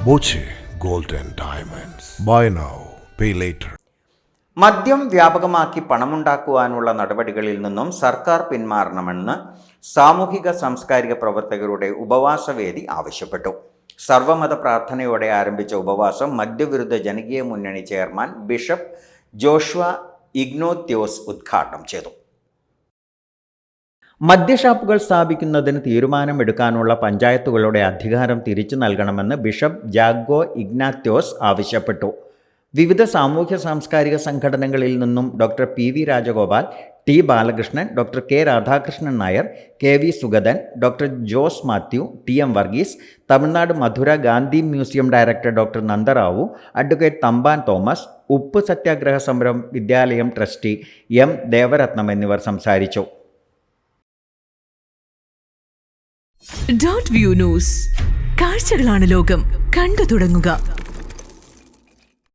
Boche Gold and Diamonds. Buy now, pay later. മദ്യം വ്യാപകമാക്കി പണമുണ്ടാക്കുവാനുള്ള നടപടികളിൽ നിന്നും സർക്കാർ പിന്മാറണമെന്ന് സാമൂഹിക സാംസ്കാരിക പ്രവർത്തകരുടെ ഉപവാസവേദി ആവശ്യപ്പെട്ടു. സർവമത പ്രാർത്ഥനയോടെ ആരംഭിച്ച ഉപവാസം മദ്യവിരുദ്ധ ജനകീയ മുന്നണി ചെയർമാൻ ബിഷപ്പ് ജോഷ്വ ഇഗ്നോത്യോസ് ഉദ്ഘാടനം ചെയ്തു. മദ്യഷാപ്പുകൾ സ്ഥാപിക്കുന്നതിന് തീരുമാനമെടുക്കാനുള്ള പഞ്ചായത്തുകളുടെ അധികാരം തിരിച്ചു നൽകണമെന്ന് ബിഷപ്പ് ജാഗോ ഇഗ്നാത്യോസ് ആവശ്യപ്പെട്ടു. വിവിധ സാമൂഹ്യ സാംസ്കാരിക സംഘടനകളിൽ നിന്നും doctor P V. Rajagopal, T. Balakrishnan, doctor K. Radhakrishnan Nair, K V. Sugathan, doctor Jose Mathew, T M. Varghese, Tamil Nadu Madurai Gandhi museum director doctor Nandarao, advocate Thampan Thomas, ഉപ്പ് സത്യാഗ്രഹ സമരം വിദ്യാലയം ട്രസ്റ്റി എം. ദേവരത്നം എന്നിവർ സംസാരിച്ചു. .വ്യൂ ന്യൂസ്, കാഴ്ചകളാണ് ലോകം, കണ്ടു തുടങ്ങുക.